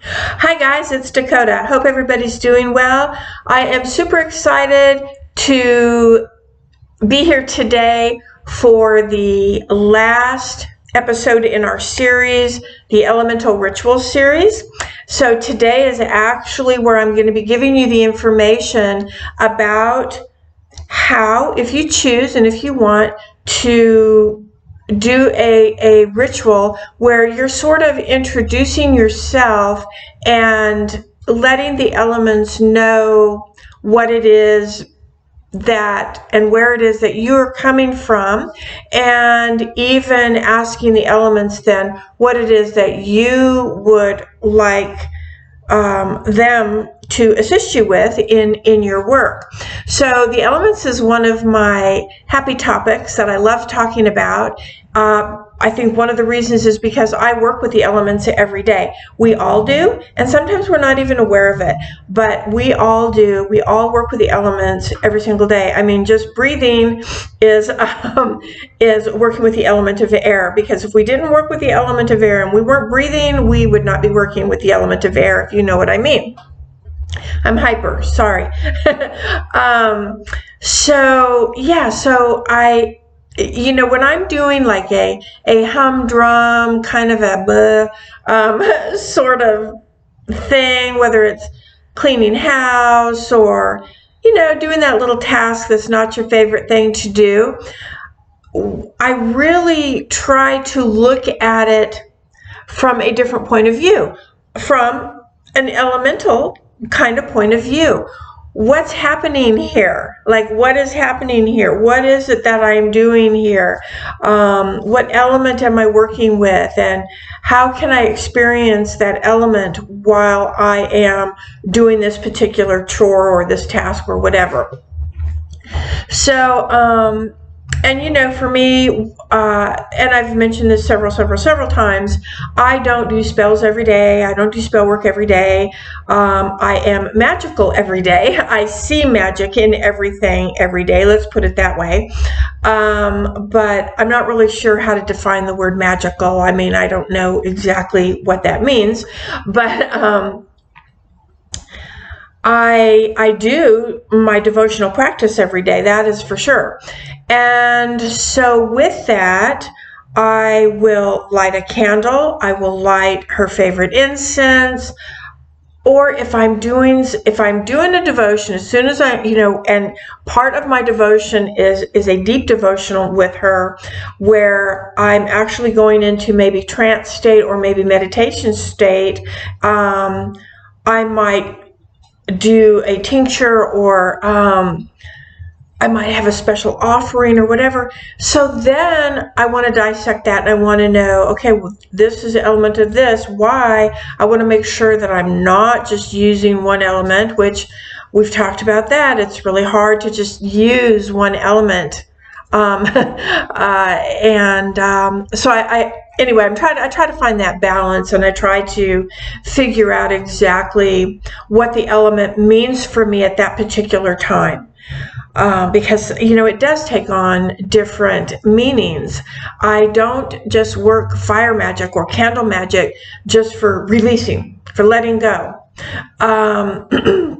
Hi guys, it's Dakota. Hope everybody's doing well. I am super excited to be here today for the last episode in our series, the Elemental Ritual series. So today is actually where I'm going to be giving you the information about how, if you choose and if you want to do a ritual where you're sort of introducing yourself and letting the elements know what it is that and where it is that you're coming from, and even asking the elements then what it is that you would like them to assist you with in your work. So the elements is one of my happy topics that I love talking about. I think one of the reasons is because I work with the elements every day. We all do, and sometimes we're not even aware of it, but we all do. We all work with the elements every single day. I mean, just breathing is working with the element of air, because if we didn't work with the element of air and we weren't breathing, we would not be working with the element of air, if you know what I mean. I'm hyper, sorry. So I, when I'm doing like a humdrum kind of a sort of thing, whether it's cleaning house or, doing that little task that's not your favorite thing to do, I really try to look at it from a different point of view, from an elemental kind of point of view. What's happening here? Like, what is happening here? What is it that I'm doing here? What element am I working with? And how can I experience that element while I am doing this particular chore or this task or whatever? So, for me, and I've mentioned this several times, I don't do spells every day. I don't do spell work every day. I am magical every day. I see magic in everything every day. Let's put it that way. But I'm not really sure how to define the word magical. I mean, I don't know exactly what that means, but I do my devotional practice every day, that is for sure. And so with that, I will light a candle, I will light her favorite incense, or if I'm doing a devotion, as soon as and part of my devotion is a deep devotional with her, where I'm actually going into maybe trance state or maybe meditation state, I might do a tincture, or I might have a special offering or whatever. So then I want to dissect that, and I want to know, okay, well, this is an element of this. Why? I want to make sure that I'm not just using one element, which we've talked about that. It's really hard to just use one element. Anyway, I try to find that balance, and I try to figure out exactly what the element means for me at that particular time. Because, it does take on different meanings. I don't just work fire magic or candle magic just for releasing, for letting go. I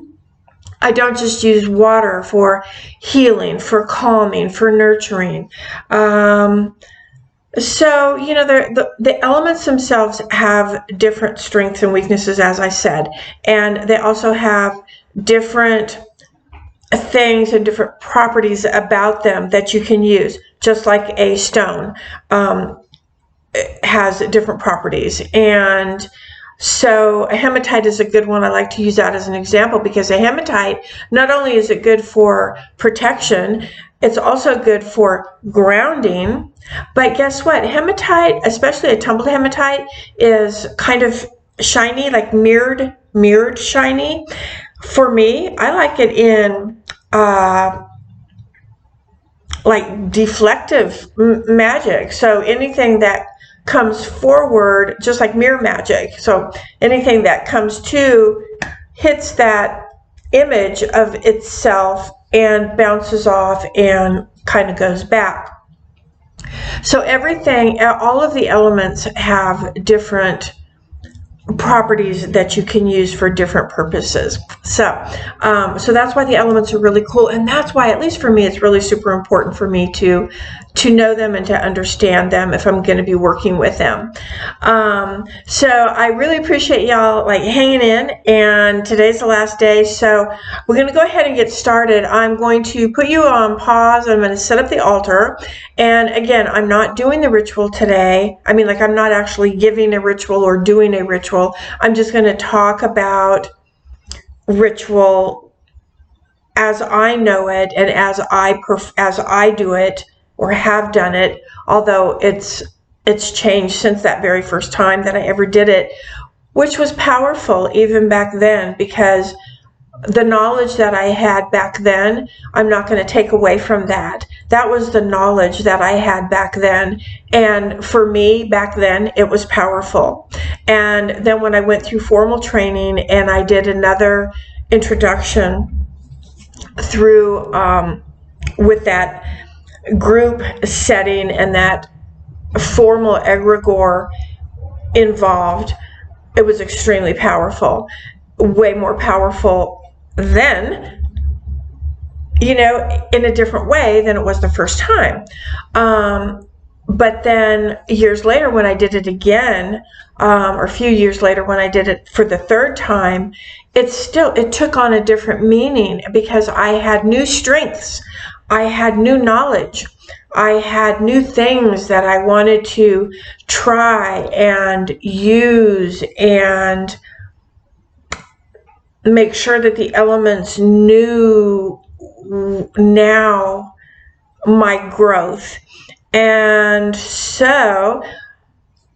don't just use water for healing, for calming, for nurturing. So, the elements themselves have different strengths and weaknesses, as I said, and they also have different things and different properties about them that you can use, just like a stone has different properties. And so a hematite is a good one. I like to use that as an example, because a hematite, not only is it good for protection, it's also good for grounding. But guess what? Hematite, especially a tumbled hematite, is kind of shiny, like mirrored shiny. For me, I like it in like deflective magic. So anything that comes forward, just like mirror magic. So anything that comes to hits that image of itself and bounces off and kind of goes back. So everything, all of the elements have different properties that you can use for different purposes. So that's why the elements are really cool, and that's why, at least for me, it's really super important for me to know them and to understand them if I'm going to be working with them. So I really appreciate y'all hanging in, and today's the last day, so we're going to go ahead and get started. I'm going to put you on pause. I'm going to set up the altar, and again, I'm not doing the ritual today. I mean, I'm not actually giving a ritual or doing a ritual. I'm just going to talk about ritual as I know it and as I do it or have done it, although it's changed since that very first time that I ever did it, which was powerful even back then, because the knowledge that I had back then, I'm not going to take away from that. That was the knowledge that I had back then. And for me, back then, it was powerful. And then when I went through formal training and I did another introduction through with that group setting and that formal egregore involved, it was extremely powerful, way more powerful then, in a different way than it was the first time. But then years later when I did it again, or a few years later when I did it for the third time, it took on a different meaning, because I had new strengths. I had new knowledge. I had new things that I wanted to try and use and make sure that the elements knew now my growth. And so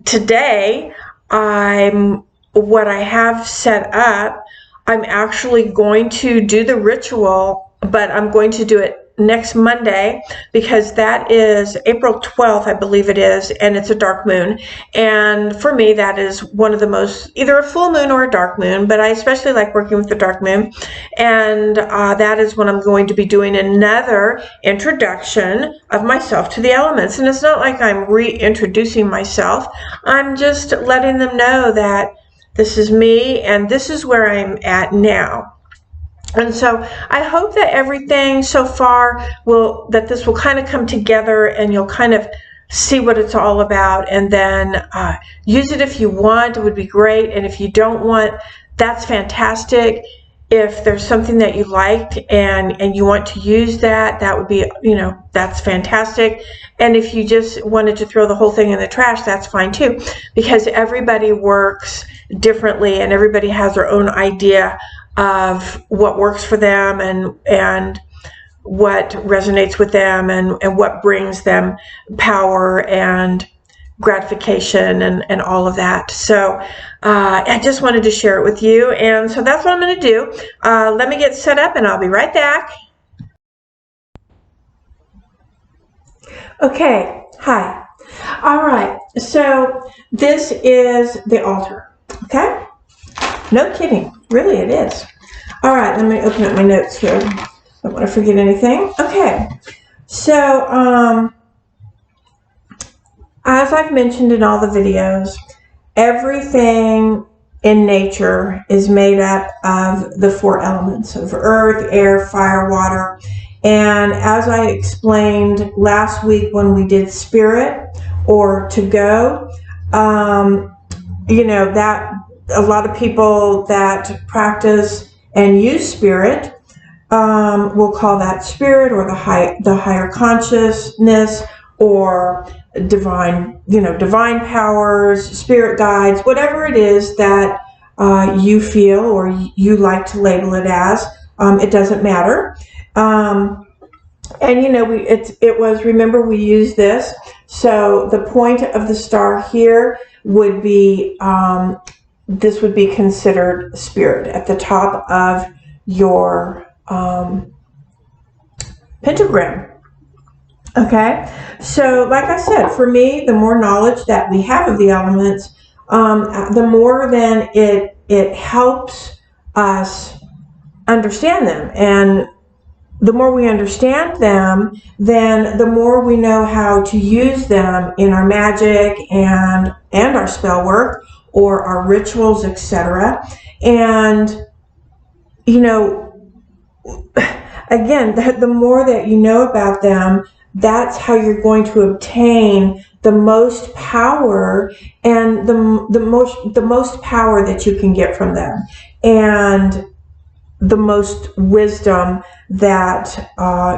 today, what I have set up, I'm actually going to do the ritual, but I'm going to do it next Monday, because that is April 12th, I believe it is, and it's a dark moon. And for me, that is one of the most, either a full moon or a dark moon, but I especially like working with the dark moon. And that is when I'm going to be doing another introduction of myself to the elements. And it's not like I'm reintroducing myself. I'm just letting them know that this is me and this is where I'm at now. And so I hope that everything so far that this will kind of come together and you'll kind of see what it's all about, and then use it if you want. It would be great. And if you don't want, that's fantastic. If there's something that you liked and you want to use that would be, that's fantastic. And if you just wanted to throw the whole thing in the trash, that's fine too, because everybody works differently and everybody has their own idea of what works for them and what resonates with them and what brings them power and gratification and all of that. So I just wanted to share it with you, and so that's what I'm going to do. Let me get set up and I'll be right back. Okay, hi. All right, so this is the altar, okay? No kidding, really it is. All right, let me open up my notes here. Don't want to forget anything. Okay, so as I've mentioned in all the videos, everything in nature is made up of the four elements of earth, air, fire, water. And as I explained last week when we did spirit or to go, that a lot of people that practice and use spirit will call that spirit or the higher consciousness, or divine powers, spirit guides, whatever it is that you feel or you like to label it as. It doesn't matter. And remember, we use this. So the point of the star here would be, this would be considered spirit at the top of your pentagram. Okay, so like I said, for me, the more knowledge that we have of the elements, the more then it helps us understand them. And the more we understand them, then the more we know how to use them in our magic and our spell work, or our rituals, etc. And, again, the more that you know about them, that's how you're going to obtain the most power, and the most power that you can get from them, and the most wisdom that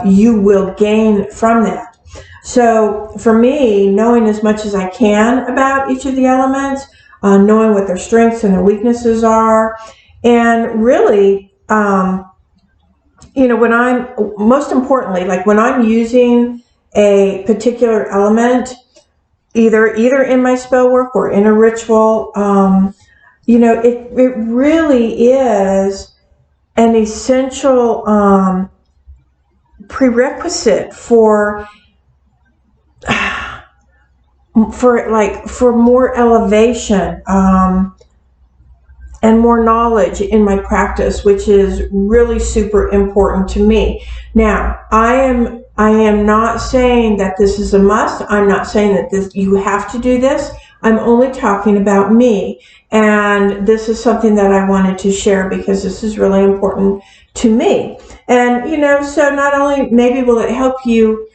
you will gain from that. So for me, knowing as much as I can about each of the elements, knowing what their strengths and their weaknesses are, and really, when I'm, most importantly, like when I'm using a particular element, either in my spell work or in a ritual, it really is an essential prerequisite for more elevation, and more knowledge in my practice, which is really super important to me. Now, I am not saying that this is a must. I'm not saying that you have to do this. I'm only talking about me. And this is something that I wanted to share because this is really important to me. And, so not only maybe will it help you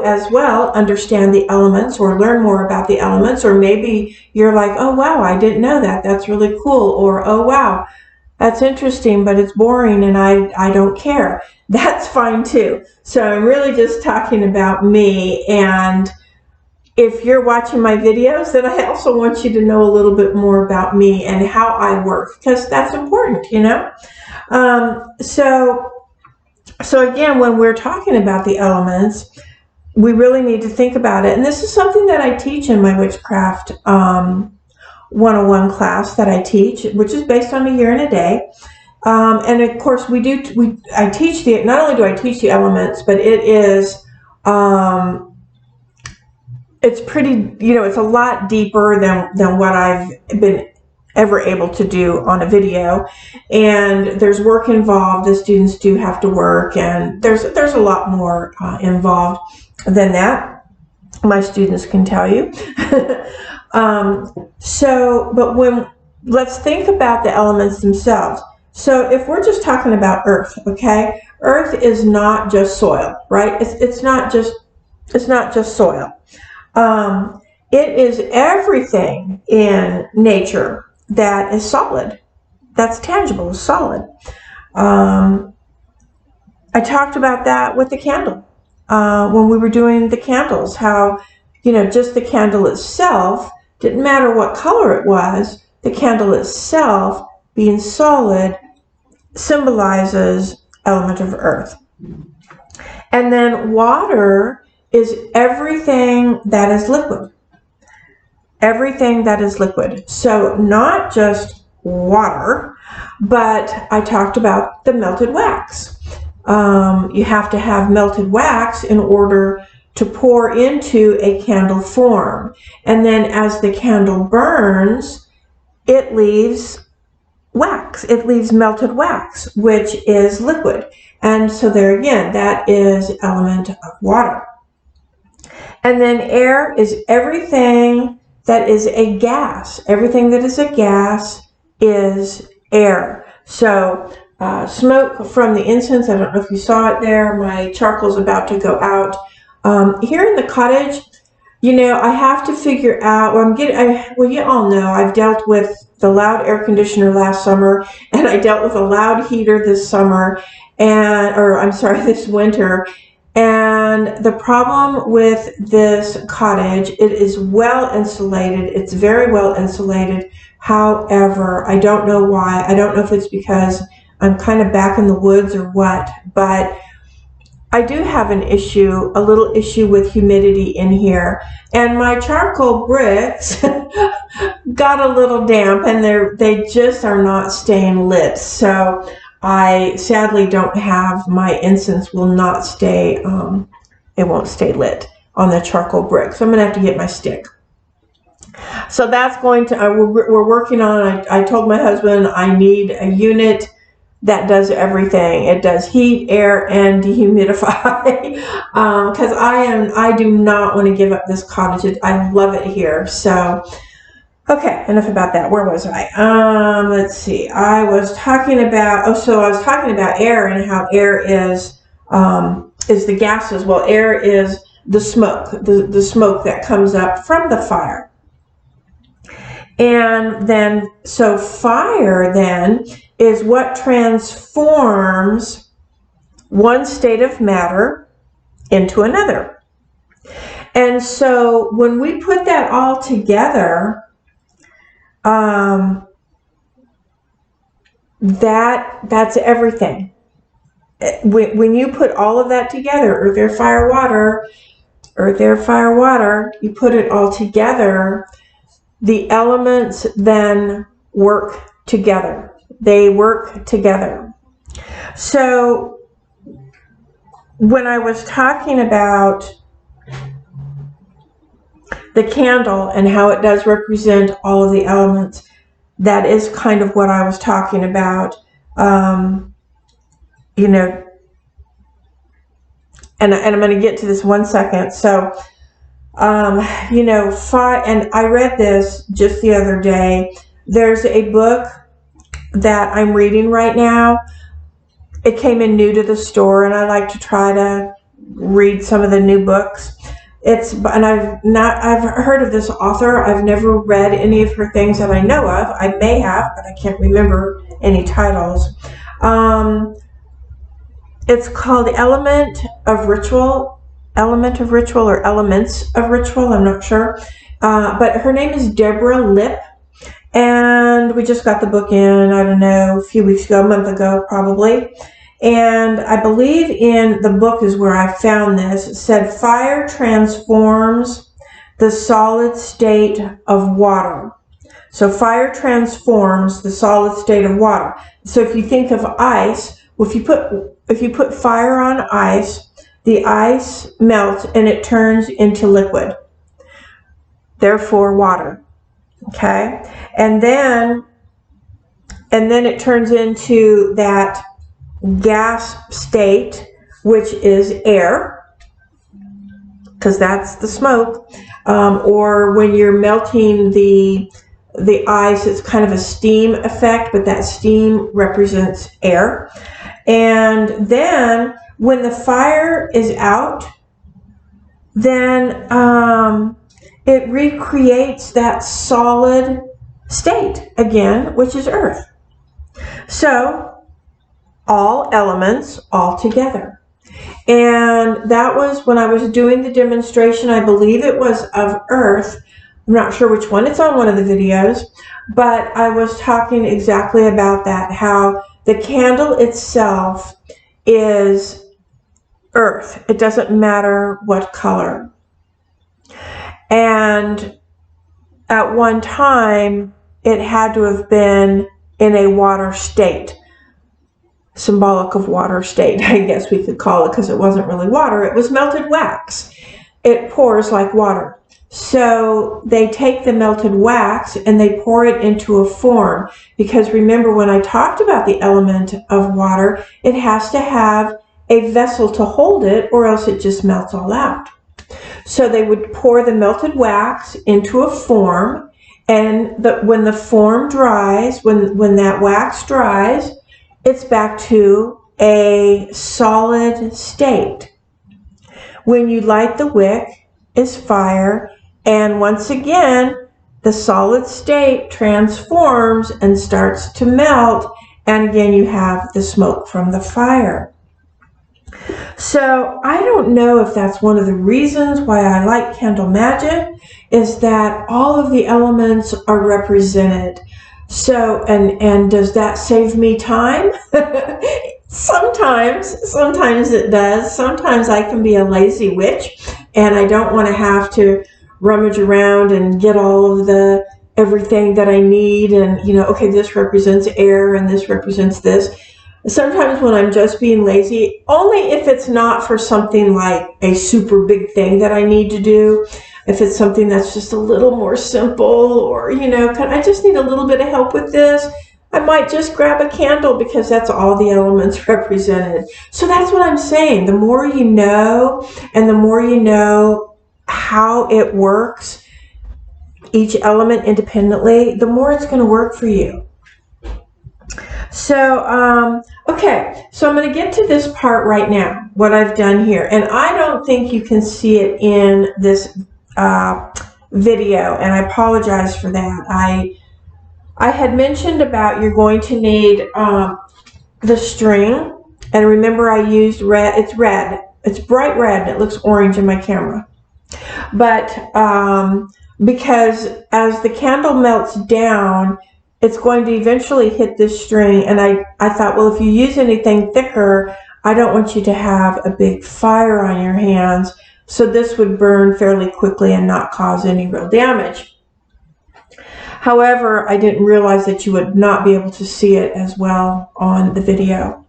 as well understand the elements or learn more about the elements, or maybe you're like, oh wow, I didn't know that, that's really cool, or oh wow, that's interesting, but it's boring and I don't care. That's fine too. So I'm really just talking about me, and if you're watching my videos, then I also want you to know a little bit more about me and how I work, because that's important, So again, when we're talking about the elements, we really need to think about it. And this is something that I teach in my Witchcraft 101 class that I teach, which is based on a year and a day. And of course, I teach not only do I teach the elements, but it is, it's pretty, it's a lot deeper than what I've been ever able to do on a video, and there's work involved. The students do have to work, and there's a lot more involved than that. My students can tell you. But let's think about the elements themselves. So if we're just talking about earth, okay, earth is not just soil, right? It's not just soil. It is everything in nature that is solid, that's tangible, solid. I talked about that with the candle when we were doing the candles, how, just the candle itself, didn't matter what color it was, the candle itself being solid symbolizes element of earth. And then water is everything that is liquid. Everything that is liquid. So not just water, but I talked about the melted wax. You have to have melted wax in order to pour into a candle form. And then as the candle burns, it leaves wax. It leaves melted wax, which is liquid. And so there again, that is element of water. And then air is everything that is a gas. Everything that is a gas is air. So smoke from the incense, I don't know if you saw it there, my charcoal's about to go out. Here in the cottage, I have to figure out, well, you all know, I've dealt with the loud air conditioner last summer, and I dealt with a loud heater this summer, this winter. And the problem with this cottage, it is well insulated. It's very well insulated. However, I don't know why. I don't know if it's because I'm kind of back in the woods or what, but I do have a little issue with humidity in here. And my charcoal bricks got a little damp, and they just are not staying lit. So I sadly don't have, my incense will not stay, it won't stay lit on the charcoal brick. So I'm going to have to get my stick. So that's going to, we're working on, I told my husband I need a unit that does everything. It does heat, air, and dehumidify. Because I do not want to give up this cottage. I love it here. So Okay, enough about that. Where was I? Let's see. I was talking about, I was talking about air and how air is the gases. Well, air is the smoke, the smoke that comes up from the fire. And then, so fire then is what transforms one state of matter into another. And so when we put that all together, that's everything. When you put all of that together, earth, air, fire, water, earth, air, fire, water, you put it all together, the elements then work together. They work together. So when I was talking about the candle and how it does represent all of the elements, that is kind of what I was talking about. You know, and I'm going to get to this one second. So, you know, and I read this just the other day. There's a book that I'm reading right now. It came in new to the store, and I like to try to read some of the new books. And I've heard of this author. I've never read any of her things that I know of. I may have, but I can't remember any titles. It's called Element of Ritual, or Elements of Ritual, I'm not sure. But her name is Deborah Lipp, and we just got the book in, I don't know, a few weeks ago, a month ago probably. And I believe in the book is where I found this. It said, fire transforms the solid state of water. So fire transforms the solid state of water. So if you think of ice, if you put fire on ice, the ice melts and it turns into liquid. Therefore, water. Okay? And then it turns into that gas state, which is air, because that's the smoke. Or when you're melting the ice, it's kind of a steam effect, but that steam represents air. And then when the fire is out, then it recreates that solid state again, which is earth. So all elements all together. And that was when I was doing the demonstration. I believe it was of earth. I'm not sure which one. It's on one of the videos. But I was talking exactly about that, how the candle itself is earth. It doesn't matter what color. And at one time, it had to have been in a water state. Symbolic of water state, I guess we could call it, because it wasn't really water. It was melted wax. It pours like water. So they take the melted wax and they pour it into a form, because remember when I talked about the element of water, it has to have a vessel to hold it or else it just melts all out. So they would pour the melted wax into a form, and when the form dries, when that wax dries, it's back to a solid state. When you light the wick is fire, and once again, the solid state transforms and starts to melt, and again you have the smoke from the fire. So I don't know if that's one of the reasons why I like candle magic, is that all of the elements are represented. So, and does that save me time? Sometimes it does. Sometimes I can be a lazy witch and I don't want to have to rummage around and get all of everything that I need, and okay, this represents air and this represents this. Sometimes when I'm just being lazy, only if it's not for something like a super big thing that I need to do. If it's something that's just a little more simple, or, I just need a little bit of help with this, I might just grab a candle, because that's all the elements represented. So that's what I'm saying. The more you know, and the more you know how it works, each element independently, the more it's going to work for you. So, okay, so I'm going to get to this part right now, what I've done here. And I don't think you can see it in this video, and I apologize for that. I had mentioned about you're going to need the string, and remember I used red. It's red. It's bright red, and it looks orange in my camera. But because as the candle melts down, it's going to eventually hit this string, and I thought, well, if you use anything thicker, I don't want you to have a big fire on your hands, so this would burn fairly quickly and not cause any real damage. However, I didn't realize that you would not be able to see it as well on the video.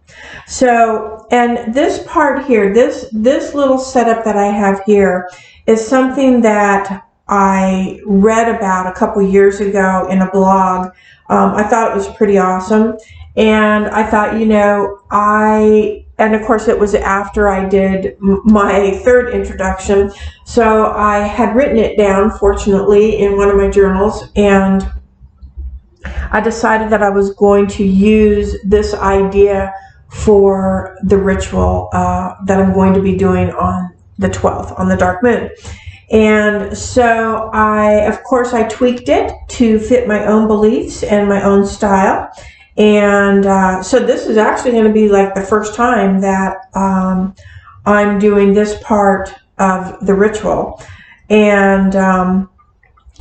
So, and this part here, this little setup that I have here is something that I read about a couple years ago in a blog. I thought it was pretty awesome, and I thought, you know, and of course it was after I did my third introduction, so I had written it down, fortunately, in one of my journals, and I decided that I was going to use this idea for the ritual that I'm going to be doing on the 12th, on the dark moon. And so of course, I tweaked it to fit my own beliefs and my own style. And so this is actually going to be like the first time that I'm doing this part of the ritual, and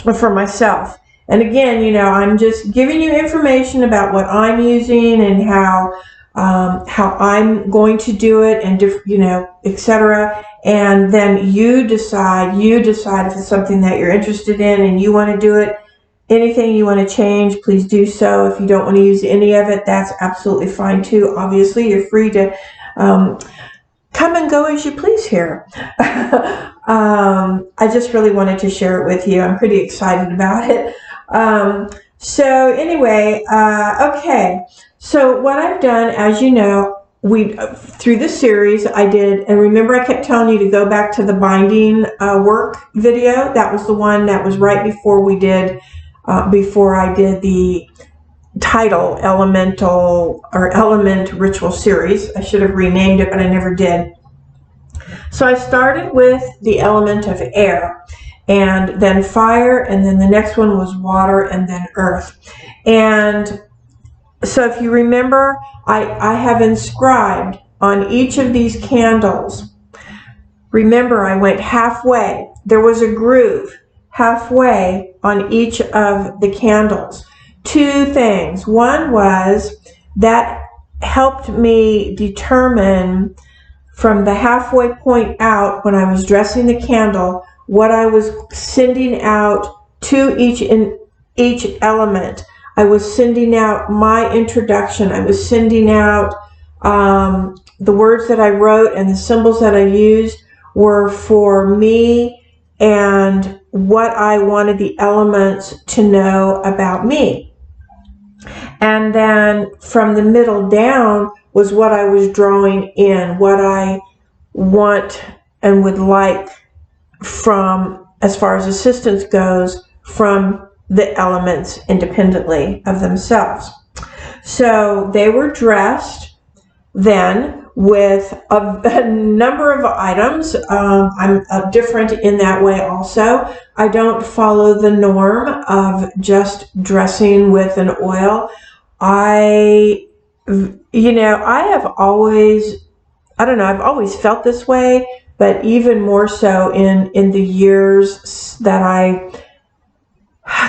for myself. And again, you know, I'm just giving you information about what I'm using and how I'm going to do it, and you know, etc. And then you decide if it's something that you're interested in and you want to do it. Anything you want to change, please do so. If you don't want to use any of it, that's absolutely fine too. Obviously, you're free to come and go as you please here. I just really wanted to share it with you. I'm pretty excited about it. So anyway, okay. So what I've done, as you know, through this series I did, and remember I kept telling you to go back to the binding work video. That was the one that was right before we did, before I did the title element ritual series. I should have renamed it, but I never did. So I started with the element of air, and then fire, and then the next one was water, and then earth. And so if you remember, I have inscribed on each of these candles. Remember, I went halfway. There was a groove halfway on each of the candles. Two things. One was that helped me determine from the halfway point out, when I was dressing the candle, what I was sending out to each element. I was sending out my introduction. I was sending out the words that I wrote, and the symbols that I used were for me and what I wanted the elements to know about me. And then from the middle down was what I was drawing in, what I want and would like from, as far as assistance goes, from the elements independently of themselves. So they were dressed then with a number of items. I'm different in that way also. I don't follow the norm of just dressing with an oil. You know, I have always, I don't know, I've always felt this way, but even more so in the years that I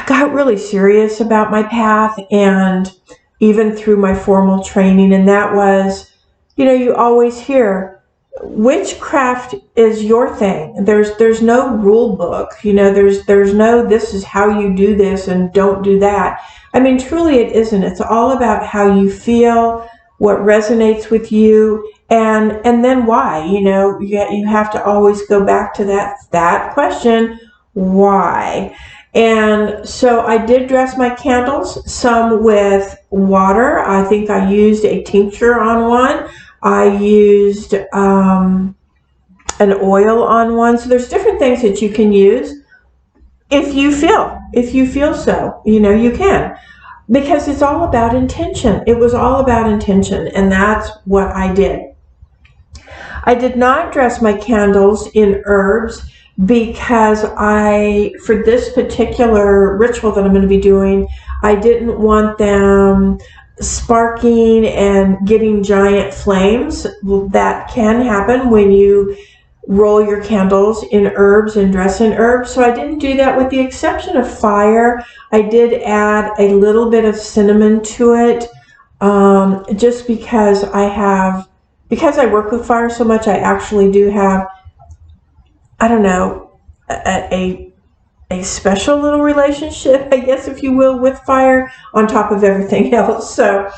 got really serious about my path, and even through my formal training. And that was, you know, you always hear witchcraft is your thing. There's no rule book, you know, there's no this is how you do this and don't do that. I mean, truly it isn't. It's all about how you feel, what resonates with you, and then why. You know, you have to always go back to that question, why? And so I did dress my candles, some with water. I think I used a tincture on one. I used an oil on one. So there's different things that you can use. if you feel so, you can. Because it's all about intention. It was all about intention, and that's what I did. I did not dress my candles in herbs because for this particular ritual that I'm going to be doing, I didn't want them sparking and getting giant flames. That can happen when you roll your candles in herbs and dress in herbs. So I didn't do that, with the exception of fire. I did add a little bit of cinnamon to it, just because I work with fire so much. I actually do have, I don't know, a special little relationship, I guess, if you will, with fire on top of everything else. So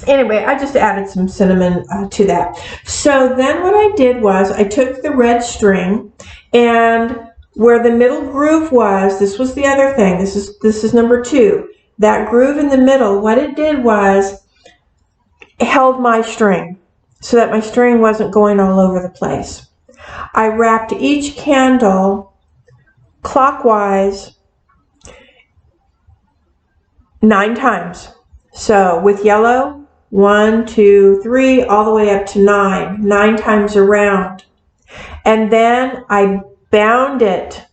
anyway, I just added some cinnamon to that. So then what I did was I took the red string, and where the middle groove was, this was the other thing. This is number 2. That groove in the middle, what it did was it held my string so that my string wasn't going all over the place. I wrapped each candle clockwise 9 times. So with yellow, 1, 2, 3, all the way up to 9 times around. And then I bound it.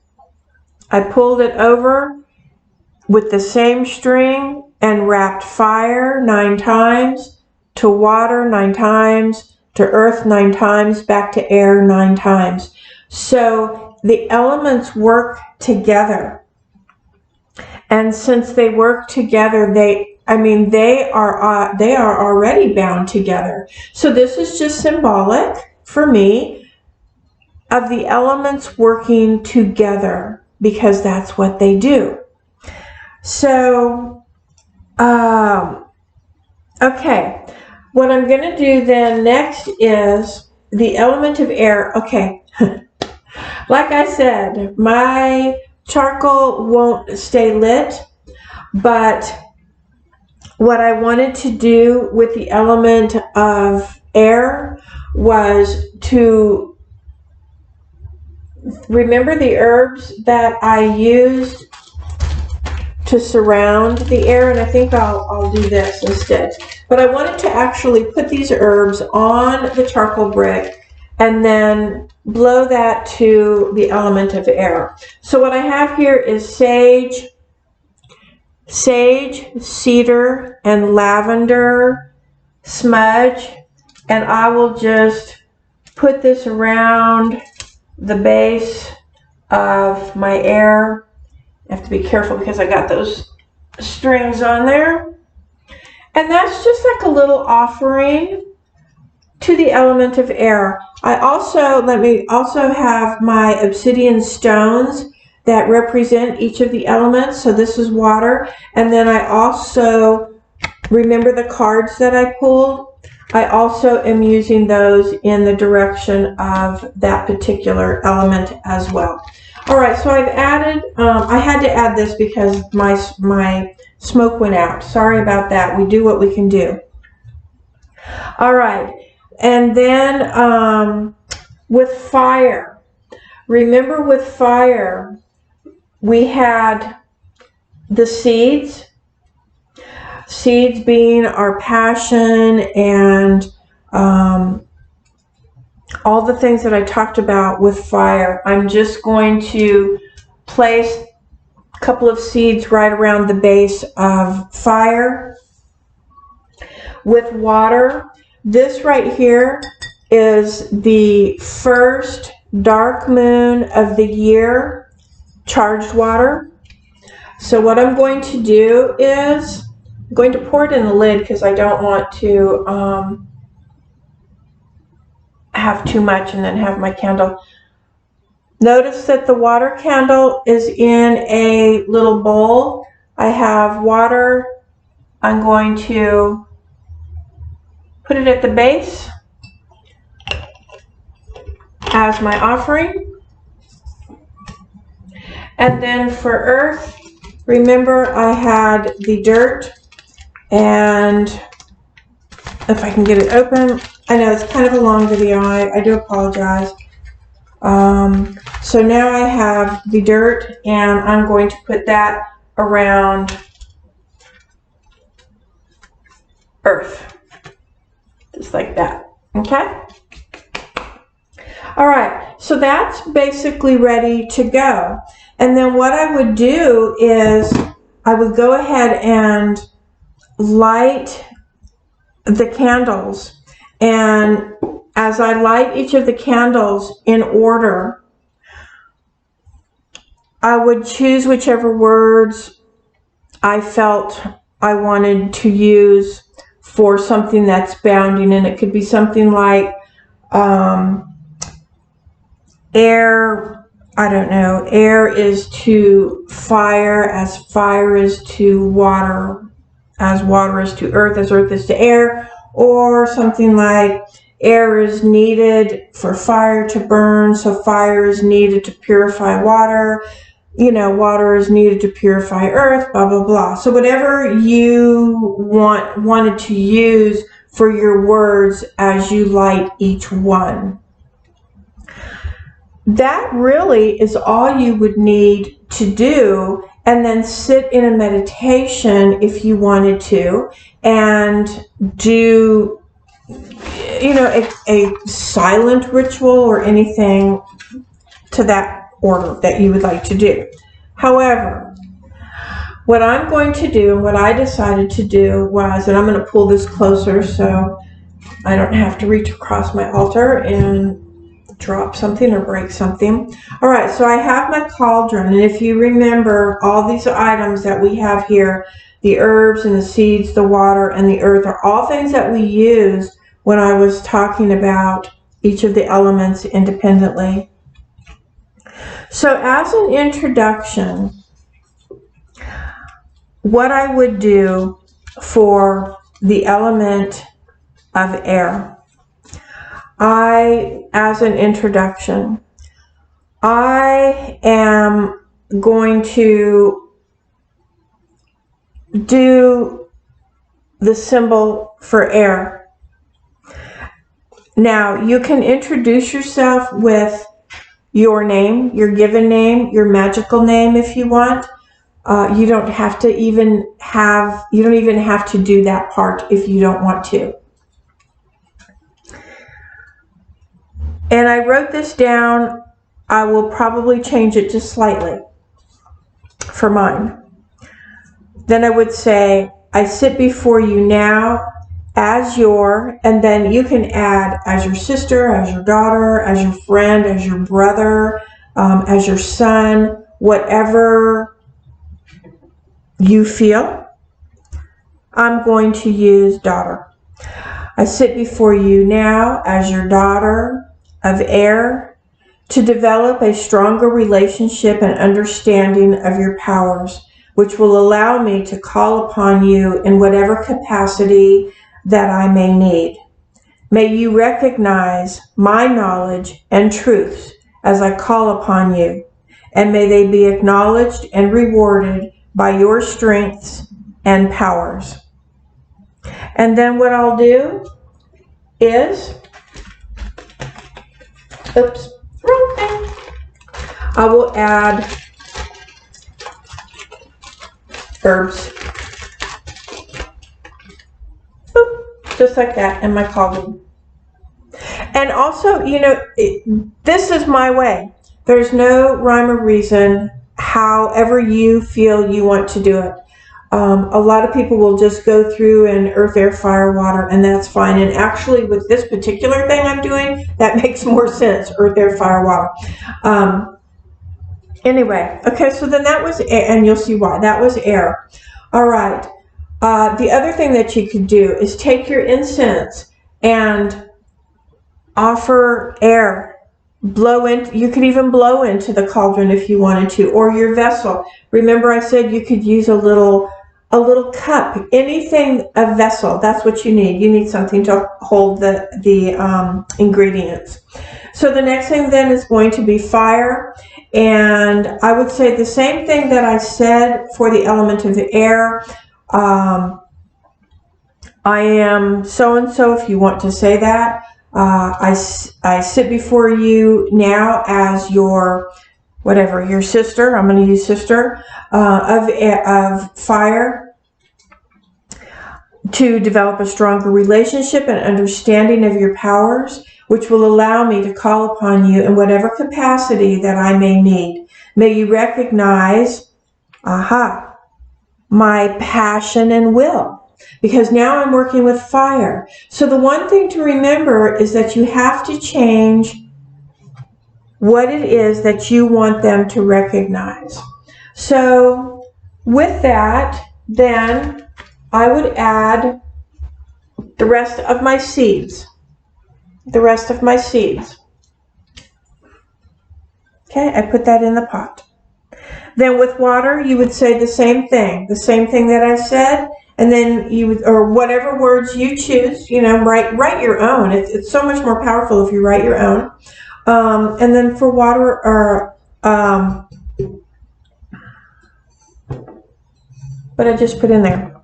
I pulled it over with the same string and wrapped fire 9 times, to water 9 times, to earth 9 times, back to air 9 times. So the elements work together. And since they work together, they are already bound together. So this is just symbolic for me of the elements working together, because that's what they do. So, okay. What I'm going to do then next is the element of air. Okay. Like I said, my charcoal won't stay lit, but what I wanted to do with the element of air was to remember the herbs that I used to surround the air, and I think I'll do this instead. But I wanted to actually put these herbs on the charcoal brick and then blow that to the element of air. So what I have here is sage, cedar, and lavender smudge, and I will just put this around the base of my air. I have to be careful because I got those strings on there. And that's just like a little offering to the element of air. Let me also have my obsidian stones that represent each of the elements. So this is water. And then I also, remember the cards that I pulled? I also am using those in the direction of that particular element as well. All right, so I've added, I had to add this because my smoke went out. Sorry about that. We do what we can do. All right, and then with fire, remember with fire, we had the seeds being our passion and all the things that I talked about with fire. I'm just going to place a couple of seeds right around the base of fire. With water, this right here is the first dark moon of the year, charged water. So what I'm going to do is I'm going to pour it in the lid because I don't want to have too much and then have my candle. Notice that the water candle is in a little bowl. I have water. I'm going to put it at the base as my offering. And then for earth, remember I had the dirt, and if I can get it open, I know it's kind of a long video, I do apologize. So now I have the dirt, and I'm going to put that around earth, just like that. Okay? All right, so that's basically ready to go. And then what I would do is I would go ahead and light the candles. And as I light each of the candles in order, I would choose whichever words I felt I wanted to use for something that's bounding. And it could be something like air, I don't know, air is to fire as fire is to water, as water is to earth, as earth is to air, or something like air is needed for fire to burn, so fire is needed to purify water, you know, water is needed to purify earth, blah, blah, blah. So whatever you wanted to use for your words as you light each one. That really is all you would need to do, and then sit in a meditation if you wanted to, and do, you know, a silent ritual or anything to that order that you would like to do. However, what I'm going to do, and what I decided to do was, and I'm going to pull this closer so I don't have to reach across my altar and drop something or break something. All right, so I have my cauldron, and if you remember, all these items that we have here, the herbs and the seeds, the water and the earth, are all things that we used when I was talking about each of the elements independently. So as an introduction, what I would do for the element of air, as an introduction, I am going to do the symbol for air. Now, you can introduce yourself with your name, your given name, your magical name if you want. You don't even have to do that part if you don't want to. And I wrote this down. I will probably change it just slightly for mine. Then I would say, I sit before you now as your, and then you can add as your sister, as your daughter, as your friend, as your brother, as your son, whatever you feel. I'm going to use daughter. I sit before you now as your daughter of air, to develop a stronger relationship and understanding of your powers, which will allow me to call upon you in whatever capacity that I may need. May you recognize my knowledge and truths as I call upon you, and may they be acknowledged and rewarded by your strengths and powers. And then what I'll do is, oops, wrong thing. I will add herbs. Boop, just like that in my cauldron. And also, you know, this is my way. There's no rhyme or reason, however you feel you want to do it. A lot of people will just go through and earth, air, fire, water, and that's fine. And actually, with this particular thing I'm doing, that makes more sense, earth, air, fire, water. Anyway, okay, so then that was air, and you'll see why. That was air. All right. The other thing that you could do is take your incense and offer air. Blow in. You could even blow into the cauldron if you wanted to, or your vessel. Remember, I said you could use a little cup, anything, a vessel. That's what you need. You need something to hold the ingredients. So the next thing then is going to be fire. And I would say the same thing that I said for the element of the air. I am so-and-so if you want to say that. I sit before you now as your, whatever, your sister. I'm going to use sister of fire, to develop a stronger relationship and understanding of your powers, which will allow me to call upon you in whatever capacity that I may need. May you recognize, my passion and will, because now I'm working with fire. So the one thing to remember is that you have to change what it is that you want them to recognize. So with that, then I would add the rest of my seeds. Okay, I put that in the pot. Then with water, you would say the same thing that I said, and then you would, or whatever words you choose, write your own. It's so much more powerful if you write your own. And then for water, or what I just put in there.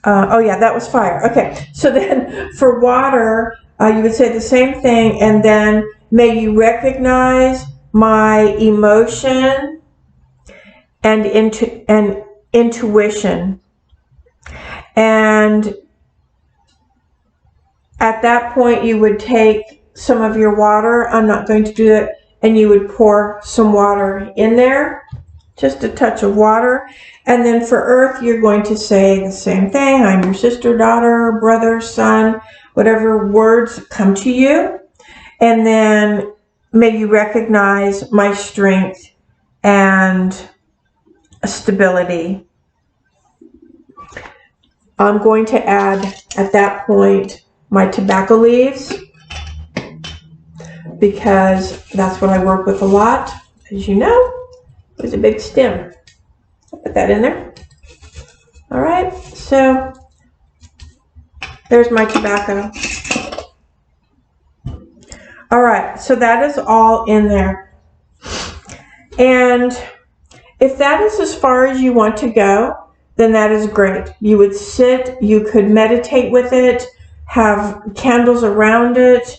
Oh yeah, that was fire. Okay, so then for water, you would say the same thing, and then may you recognize my emotion and intuition. And at that point, you would take some of your water. I'm not going to do it. And you would pour some water in there, just a touch of water. And then for earth, you're going to say the same thing. I'm your sister, daughter, brother, son, whatever words come to you. And then may you recognize my strength and stability. I'm going to add, at that point, my tobacco leaves, because that's what I work with a lot. As you know, there's a big stem. I'll put that in there. All right, so there's my tobacco. All right, so that is all in there. And if that is as far as you want to go, then that is great. You would sit, you could meditate with it, have candles around it,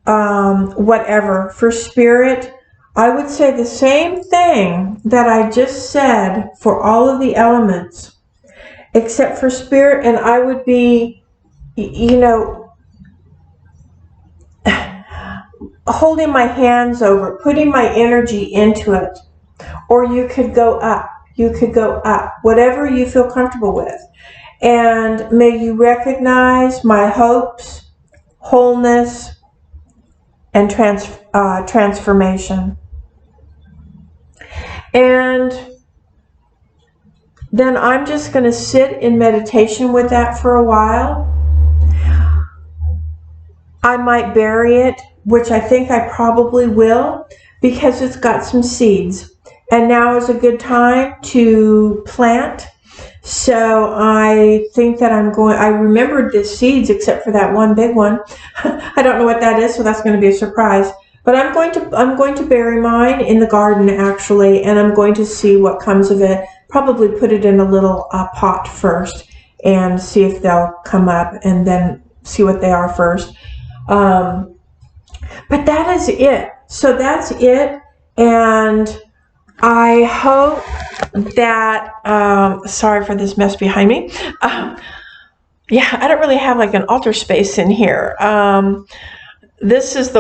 whatever. For spirit, I would say the same thing that I just said for all of the elements, except for spirit, and I would be, holding my hands over, putting my energy into it. Or you could go up. Whatever you feel comfortable with. And may you recognize my hopes, wholeness, and transformation. And then I'm just going to sit in meditation with that for a while. I might bury it, which I think I probably will, because it's got some seeds. And now is a good time to plant. So I think that I remembered the seeds except for that one big one. I don't know what that is, so that's going to be a surprise. But I'm going to bury mine in the garden, actually, and I'm going to see what comes of it. Probably put it in a little pot first and see if they'll come up, and then see what they are first. But that is it. So that's it. And I hope that, sorry for this mess behind me. Yeah, I don't really have like an altar space in here. This is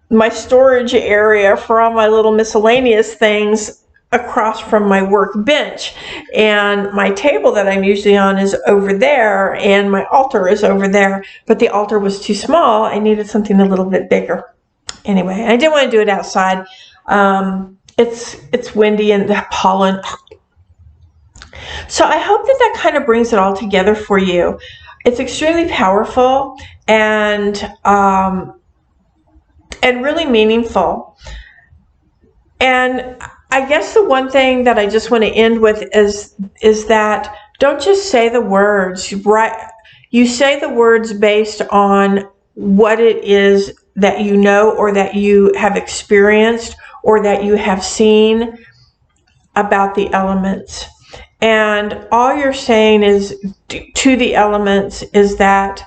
my storage area for all my little miscellaneous things across from my workbench. And my table that I'm usually on is over there, and my altar is over there. But the altar was too small. I needed something a little bit bigger. Anyway, I didn't want to do it outside. It's windy and the pollen. So I hope that kind of brings it all together for you. It's extremely powerful and really meaningful. And I guess the one thing that I just want to end with is that don't just say the words. You say the words based on what it is that you know, or that you have experienced, or that you have seen about the elements. And all you're saying is to the elements is that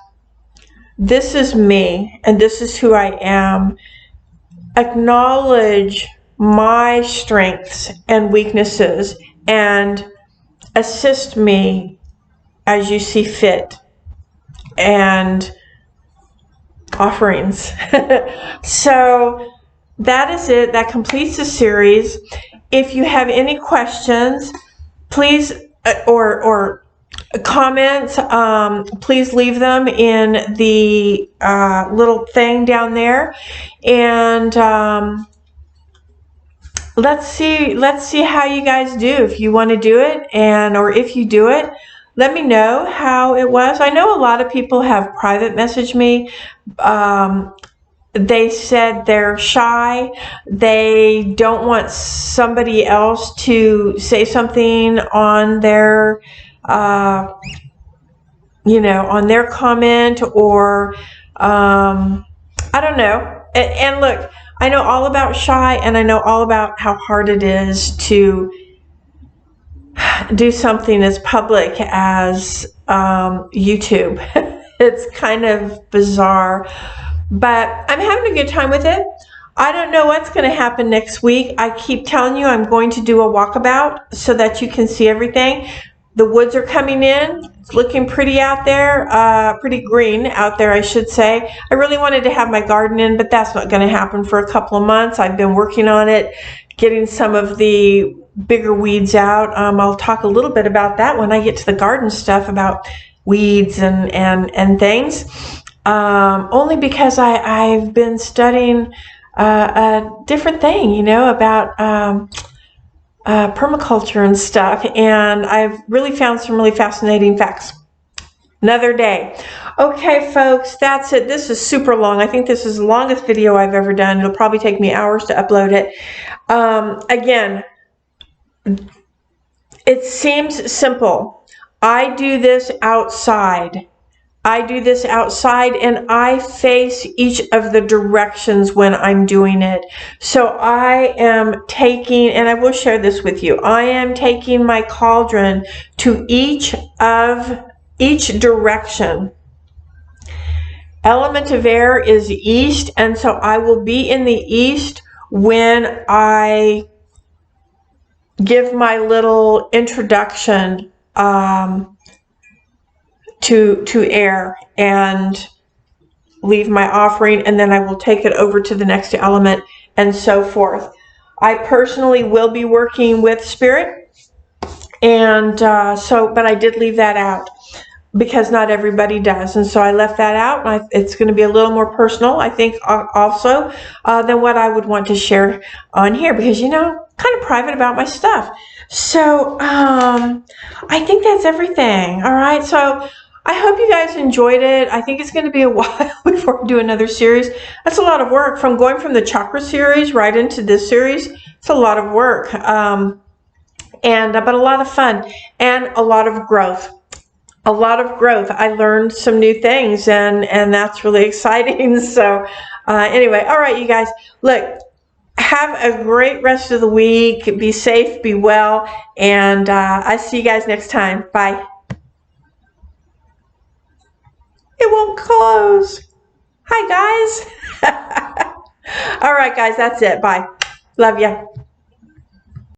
this is me and this is who I am. Acknowledge my strengths and weaknesses and assist me as you see fit, and offerings. So that is it. That completes the series. If you have any questions, please, or comments, please leave them in the little thing down there, and let's see how you guys do. If you want to do it, or if you do it, let me know how it was. I know a lot of people have private messaged me. They said they're shy. They don't want somebody else to say something on their on their comment, or I don't know. And look, I know all about shy, and I know all about how hard it is to do something as public as YouTube. It's kind of bizarre, but I'm having a good time with it. I don't know what's going to happen next week. I keep telling you I'm going to do a walkabout so that you can see everything. The woods are coming in. It's looking pretty out there, pretty green out there, I should say. I really wanted to have my garden in, but that's not going to happen for a couple of months. I've been working on it, getting some of the bigger weeds out. I'll talk a little bit about that when I get to the garden stuff, about weeds and things. Only because I've been studying a different thing, about permaculture and stuff, and I've really found some really fascinating facts. Another day. Okay, folks, that's it. This is super long. I think this is the longest video I've ever done. It'll probably take me hours to upload it. Again, it seems simple. I do this outside. And I face each of the directions when I'm doing it. So I am taking, and I will share this with you, I am taking my cauldron to each direction. Element of air is east, and so I will be in the east when I give my little introduction to air and leave my offering, and then I will take it over to the next element, and so forth. I personally will be working with spirit, and but I did leave that out because not everybody does, and so I left that out. And it's going to be a little more personal, I think, also than what I would want to share on here, because kind of private about my stuff. So I think that's everything. All right, so I hope you guys enjoyed it. I think it's going to be a while before I do another series. That's a lot of work. Going from the chakra series right into this series, it's a lot of work, but a lot of fun and a lot of growth. I learned some new things, and that's really exciting. So anyway, all right, you guys, look, have a great rest of the week. Be safe, be well, and I see you guys next time. Bye. It won't close. Hi, guys. All right, guys, that's it. Bye. Love ya.